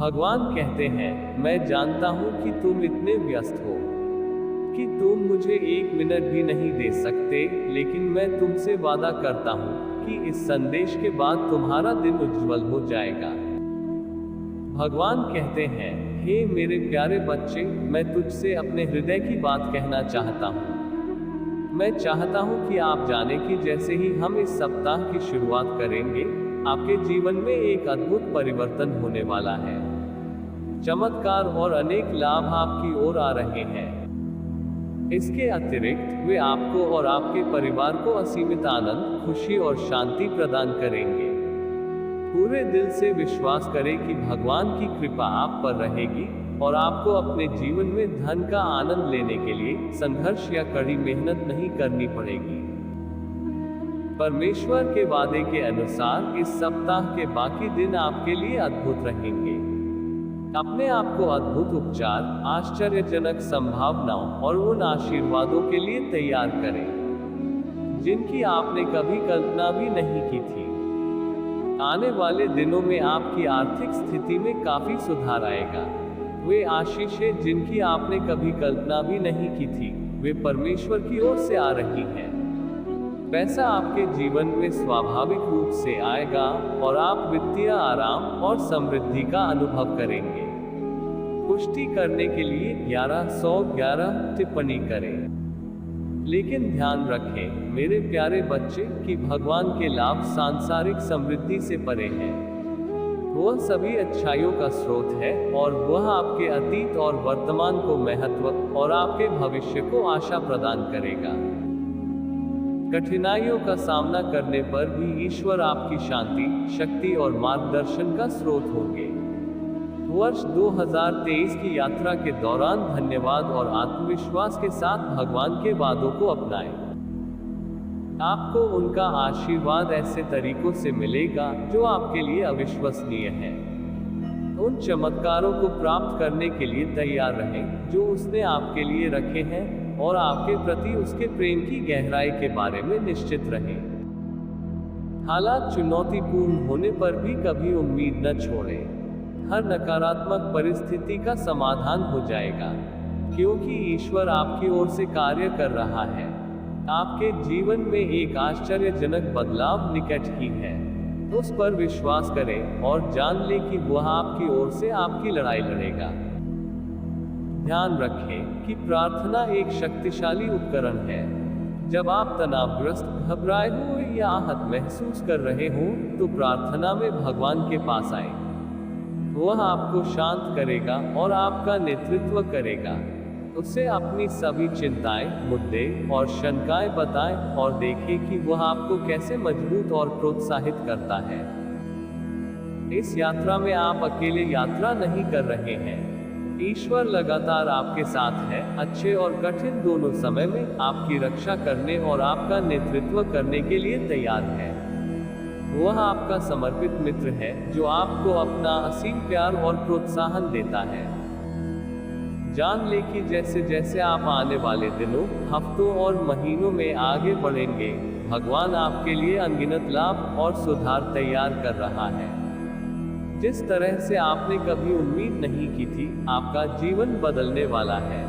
भगवान कहते हैं, मैं जानता हूं कि तुम इतने व्यस्त हो कि तुम मुझे 1 मिनट भी नहीं दे सकते, लेकिन मैं तुमसे वादा करता हूं कि इस संदेश के बाद तुम्हारा दिन उज्जवल हो जाएगा। भगवान कहते हैं, हे मेरे प्यारे बच्चे, मैं तुझसे अपने हृदय की बात कहना चाहता हूं। मैं चाहता हूं कि आप जाने कि जैसे ही हम इस सप्ताह की शुरुआत करेंगे, आपके जीवन में एक अद्भुत परिवर्तन होने वाला है। चमत्कार और अनेक लाभ आपकी ओर आ रहे हैं। इसके अतिरिक्त वे आपको और आपके परिवार को असीमित आनंद, खुशी और शांति प्रदान करेंगे। पूरे दिल से विश्वास करें कि भगवान की कृपा आप पर रहेगी और आपको अपने जीवन में धन का आनंद लेने के लिए संघर्ष या कड़ी मेहनत नहीं करनी पड़ेगी। परमेश्वर के वादे के अनुसार इस सप्ताह के बाकी दिन आपके लिए अद्भुत रहेंगे। अपने आप को अद्भुत उपचार, आश्चर्यजनक संभावनाओं और उन आशीर्वादों के लिए तैयार करें जिनकी आपने कभी कल्पना भी नहीं की थी। आने वाले दिनों में आपकी आर्थिक स्थिति में काफी सुधार आएगा। वे आशीषें जिनकी आपने कभी कल्पना भी नहीं की थी, वे परमेश्वर की ओर से आ रही हैं। पैसा आपके जीवन में स्वाभाविक रूप से आएगा और आप वित्तीय आराम और समृद्धि का अनुभव करेंगे। पुष्टि करने के लिए 1111 टिप्पणी करें। लेकिन ध्यान रखें मेरे प्यारे बच्चे कि भगवान के लाभ सांसारिक समृद्धि से परे हैं। वह सभी अच्छाइयों का स्रोत है और वह आपके अतीत और वर्तमान को महत्व और आपके भविष्य को आशा प्रदान करेगा। कठिनाइयों का सामना करने पर भी ईश्वर आपकी शांति, शक्ति और मार्गदर्शन का स्रोत होंगे। वर्ष 2023 की यात्रा के दौरान धन्यवाद और आत्मविश्वास के साथ भगवान के वादों को अपनाएं। आपको उनका आशीर्वाद ऐसे तरीकों से मिलेगा जो आपके लिए अविश्वसनीय है। उन चमत्कारों को प्राप्त करने के लिए तैयार रहें जो उसने आपके लिए रखे हैं और आपके प्रति उसके प्रेम की गहराई के बारे में निश्चित रहें। हालात चुनौतीपूर्ण होने पर भी कभी उम्मीद न छोड़ें। हर नकारात्मक परिस्थिति का समाधान हो जाएगा, क्योंकि ईश्वर आपकी ओर से कार्य कर रहा है। आपके जीवन में एक आश्चर्यजनक बदलाव निकट ही है। उस पर विश्वास करें और जान लें कि वह आपकी ओर से आपकी लड़ाई लड़ेगा। ध्यान रखें कि प्रार्थना एक शक्तिशाली उपकरण है। जब आप तनावग्रस्त, घबराए हुए या आहत महसूस कर रहे हों, तो प्रार्थना में भगवान के पास आएं। वह आपको शांत करेगा और आपका नेतृत्व करेगा। उसे अपनी सभी चिंताएं, मुद्दे और शंकाएं बताएं और देखें कि वह आपको कैसे मजबूत और प्रोत्साहित करता है। इस यात्रा में आप अकेले यात्रा नहीं कर रहे हैं। ईश्वर लगातार आपके साथ है, अच्छे और कठिन दोनों समय में आपकी रक्षा करने और आपका नेतृत्व करने के लिए तैयार है। वह आपका समर्पित मित्र है जो आपको अपना असीम प्यार और प्रोत्साहन देता है। जान ले कि जैसे जैसे आप आने वाले दिनों, हफ्तों और महीनों में आगे बढ़ेंगे, भगवान आपके लिए अनगिनत लाभ और सुधार तैयार कर रहा है। जिस तरह से आपने कभी उम्मीद नहीं की थी, आपका जीवन बदलने वाला है।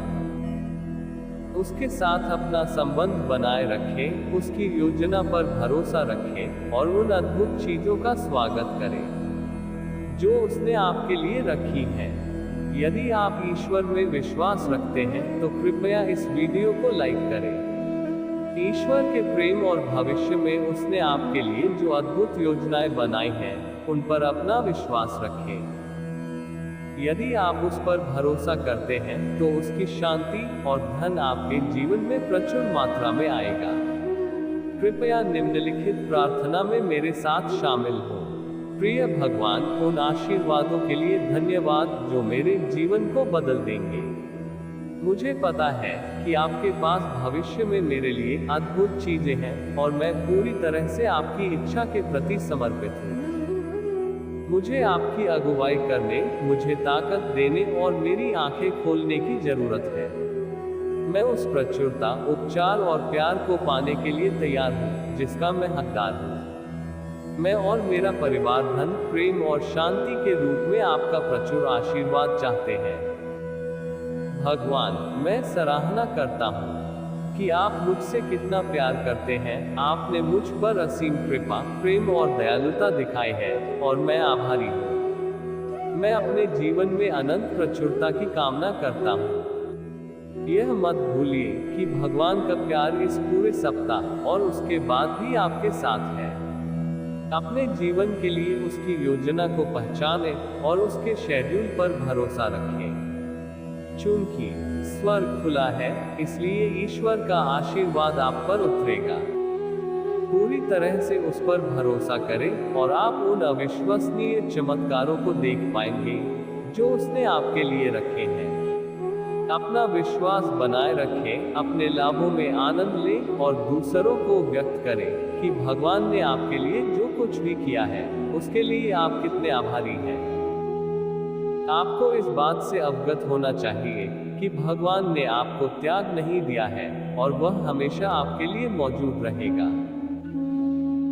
उसके साथ अपना संबंध बनाए रखें, उसकी योजना पर भरोसा रखें और उन अद्भुत चीजों का स्वागत करें जो उसने आपके लिए रखी हैं। यदि आप ईश्वर में विश्वास रखते हैं तो कृपया इस वीडियो को लाइक करें। ईश्वर के प्रेम और भविष्य में उसने आपके लिए जो अद्भुत योजनाएं बनाई हैं, उन पर अपना विश्वास रखें। यदि आप उस पर भरोसा करते हैं तो उसकी शांति और धन आपके जीवन में प्रचुर मात्रा में आएगा। कृपया निम्नलिखित प्रार्थना में मेरे साथ शामिल हो। प्रिय भगवान, उन आशीर्वादों के लिए धन्यवाद जो मेरे जीवन को बदल देंगे। मुझे पता है कि आपके पास भविष्य में मेरे लिए अद्भुत चीजें हैं और मैं पूरी तरह से आपकी इच्छा के प्रति समर्पित हूँ। मुझे आपकी अगुवाई करने, मुझे ताकत देने और मेरी आंखें खोलने की जरूरत है। मैं उस प्रचुरता, उपचार और प्यार को पाने के लिए तैयार हूँ जिसका मैं हकदार हूँ। मैं और मेरा परिवार धन, प्रेम और शांति के रूप में आपका प्रचुर आशीर्वाद चाहते हैं। भगवान, मैं सराहना करता हूँ कि आप मुझसे कितना प्यार करते हैं। आपने मुझ पर असीम कृपा, प्रेम और दयालुता दिखाई है और मैं आभारी हूँ। मैं अपने जीवन में अनंत प्रचुरता की कामना करता हूँ। यह मत भूलिए कि भगवान का प्यार इस पूरे सप्ताह और उसके बाद भी आपके साथ है। अपने जीवन के लिए उसकी योजना को पहचानें और उसके शेड्यूल पर भरोसा रखें। चूंकि स्वर्ग खुला है, इसलिए ईश्वर का आशीर्वाद आप पर उतरेगा। पूरी तरह से उस पर भरोसा करें और आप उन अविश्वसनीय चमत्कारों को देख पाएंगे जो उसने आपके लिए रखे हैं। अपना विश्वास बनाए रखें, अपने लाभों में आनंद लें और दूसरों को व्यक्त करें कि भगवान ने आपके लिए जो कुछ भी किया है, उसके लिए आप कितने आभारी हैं। आपको इस बात से अवगत होना चाहिए कि भगवान ने आपको त्याग नहीं दिया है और वह हमेशा आपके लिए मौजूद रहेगा।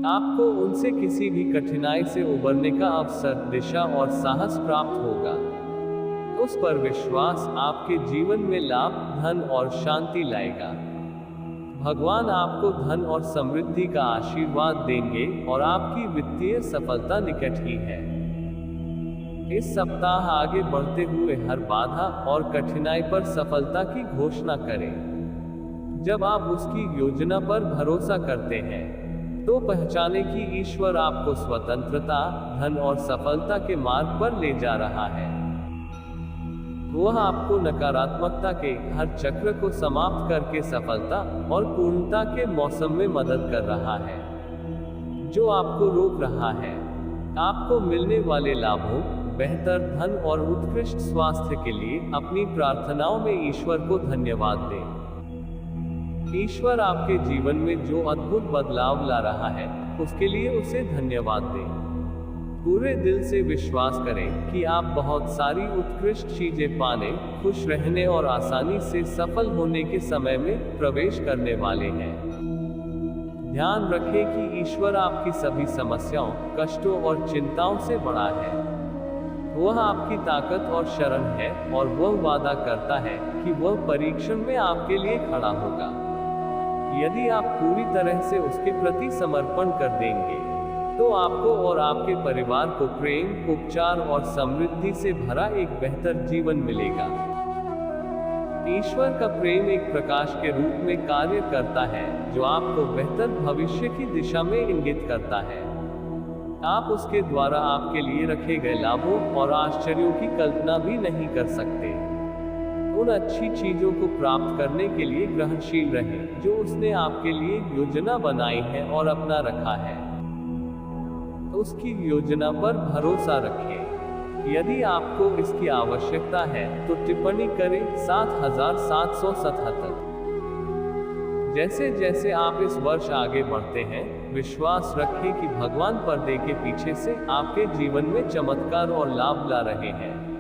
आपको उनसे किसी भी कठिनाई से उबरने का अवसर, दिशा और साहस प्राप्त होगा। उस पर विश्वास आपके जीवन में लाभ, धन और शांति लाएगा। भगवान आपको धन और समृद्धि का आशीर्वाद देंगे और आपकी वित्तीय सफलता निकट ही है। इस सप्ताह आगे बढ़ते हुए हर बाधा और कठिनाई पर सफलता की घोषणा करें। जब आप उसकी योजना पर भरोसा करते हैं, तो पहचाने कि ईश्वर आपको स्वतंत्रता, धन और सफलता के मार्ग पर ले जा रहा है। वह आपको नकारात्मकता के हर चक्र को समाप्त करके सफलता और पूर्णता के मौसम में मदद कर रहा है, जो आपको रोक रहा है। आपको मिलने वाले लाभों, बेहतर धन और उत्कृष्ट स्वास्थ्य के लिए अपनी प्रार्थनाओं में ईश्वर को धन्यवाद दें। ईश्वर आपके जीवन में जो अद्भुत बदलाव ला रहा है, उसके लिए उसे धन्यवाद दें। पूरे दिल से विश्वास करें कि आप बहुत सारी उत्कृष्ट चीजें पाने, खुश रहने और आसानी से सफल होने के समय में प्रवेश करने वाले हैं। ध्यान रखें कि ईश्वर आपकी सभी समस्याओं, कष्टों और चिंताओं से बड़ा है। वह आपकी ताकत और शरण है और वह वादा करता है कि वह परीक्षण में आपके लिए खड़ा होगा। यदि आप पूरी तरह से उसके प्रति समर्पण कर देंगे, तो आपको और आपके परिवार को प्रेम, उपचार और समृद्धि से भरा एक बेहतर जीवन मिलेगा। ईश्वर का प्रेम एक प्रकाश के रूप में कार्य करता है, जो आपको बेहतर भविष्य की दिशा में इंगित करता है। आप उसके द्वारा आपके लिए रखे गए लाभों और आश्चर्यों की कल्पना भी नहीं कर सकते। उन अच्छी चीजों को प्राप्त करने के लिए ग्रहणशील रहें, जो उसने आपके लिए योजना बनाई है और अपना रखा है। उसकी योजना पर भरोसा रखें। यदि आपको इसकी आवश्यकता है, तो टिप्पणी करें 7777। जैसे जैसे आप इस वर्ष आगे बढ़ते हैं, विश्वास रखें कि भगवान पर्दे के पीछे से आपके जीवन में चमत्कार और लाभ ला रहे हैं।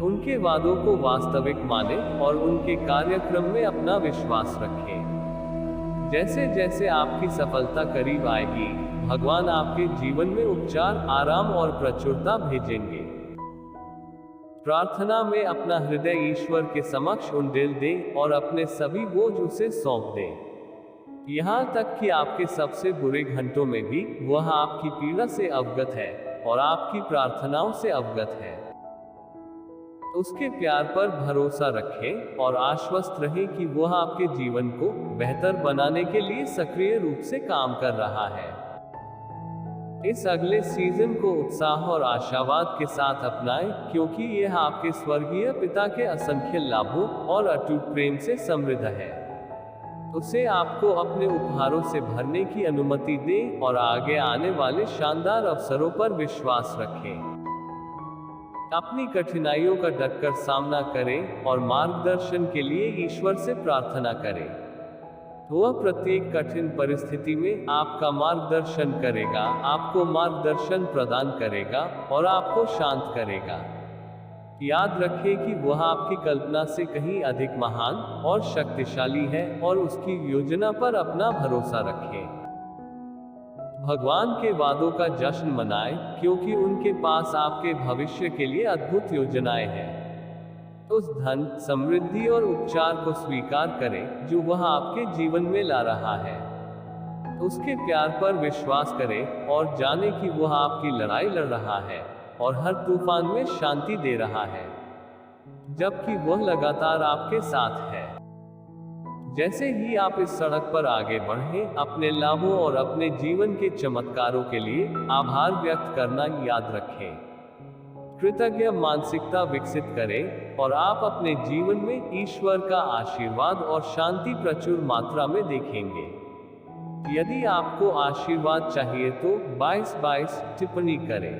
उनके वादों को वास्तविक माने और उनके कार्यक्रम में अपना विश्वास रखें। जैसे जैसे आपकी सफलता करीब आएगी, भगवान आपके जीवन में उपचार, आराम और प्रचुरता भेजेंगे। प्रार्थना में अपना हृदय ईश्वर के समक्ष उंडेल दें और अपने सभी बोझ उसे सौंप दें। यहाँ तक कि आपके सबसे बुरे घंटों में भी वह आपकी पीड़ा से अवगत है और आपकी प्रार्थनाओं से अवगत है। उसके प्यार पर भरोसा रखें और आश्वस्त रहें कि वह आपके जीवन को बेहतर बनाने के लिए सक्रिय रूप से काम कर रहा है। इस अगले सीजन को उत्साह और आशावाद के साथ अपनाएं, क्योंकि यह आपके स्वर्गीय पिता के असंख्य लाभों और अटूट प्रेम से समृद्ध है। उसे आपको अपने उपहारों से भरने की अनुमति दें और आगे आने वाले शानदार अवसरों पर विश्वास रखें। अपनी कठिनाइयों का डटकर सामना करें और मार्गदर्शन के लिए ईश्वर से प्रार्थना करें। वह प्रत्येक कठिन परिस्थिति में आपका मार्गदर्शन करेगा, आपको मार्गदर्शन प्रदान करेगा और आपको शांत करेगा। याद रखें कि वह आपकी कल्पना से कहीं अधिक महान और शक्तिशाली है और उसकी योजना पर अपना भरोसा रखें। भगवान के वादों का जश्न मनाएं, क्योंकि उनके पास आपके भविष्य के लिए अद्भुत योजनाएं हैं। उस धन, समृद्धि और उपचार को स्वीकार करें जो वह आपके जीवन में ला रहा है। उसके प्यार पर विश्वास करें और जानें कि वह आपकी लड़ाई लड़ रहा है और हर तूफान में शांति दे रहा है, जबकि वह लगातार आपके साथ है। जैसे ही आप इस सड़क पर आगे बढ़ें, अपने लाभों और अपने जीवन के चमत्कारों के लिए आभार व्यक्त करना याद रखें। कृतज्ञ मानसिकता विकसित करें और आप अपने जीवन में ईश्वर का आशीर्वाद और शांति प्रचुर मात्रा में देखेंगे। यदि आपको आशीर्वाद चाहिए तो 22-22 टिप्पणी करें।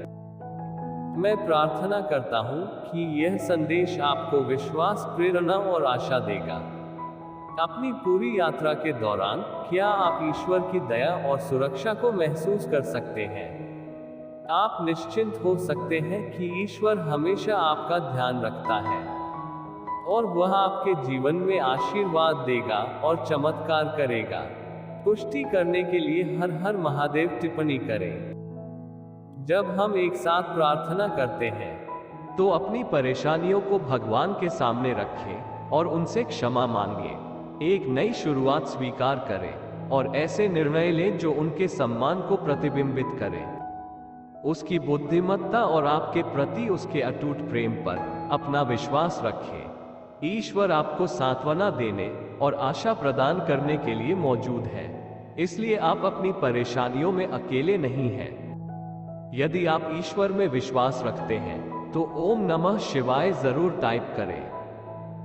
मैं प्रार्थना करता हूं कि यह संदेश आपको विश्वास, प्रेरणा और आशा देगा। अपनी पूरी यात्रा के दौरान क्या आप ईश्वर की दया और सुरक्षा को महसूस कर सकते हैं? आप निश्चिंत हो सकते हैं कि ईश्वर हमेशा आपका ध्यान रखता है और वह आपके जीवन में आशीर्वाद देगा और चमत्कार करेगा। पुष्टि करने के लिए हर हर महादेव टिप्पणी करें। जब हम एक साथ प्रार्थना करते हैं तो अपनी परेशानियों को भगवान के सामने रखें और उनसे क्षमा मांगिए। एक नई शुरुआत स्वीकार करें और ऐसे निर्णय लें जो उनके सम्मान को प्रतिबिंबित करें। उसकी बुद्धिमत्ता और आपके प्रति उसके अटूट प्रेम पर अपना विश्वास रखें। ईश्वर आपको सांत्वना देने और आशा प्रदान करने के लिए मौजूद है, इसलिए आप अपनी परेशानियों में अकेले नहीं हैं। यदि आप ईश्वर में विश्वास रखते हैं तो ओम नमः शिवाय जरूर टाइप करें।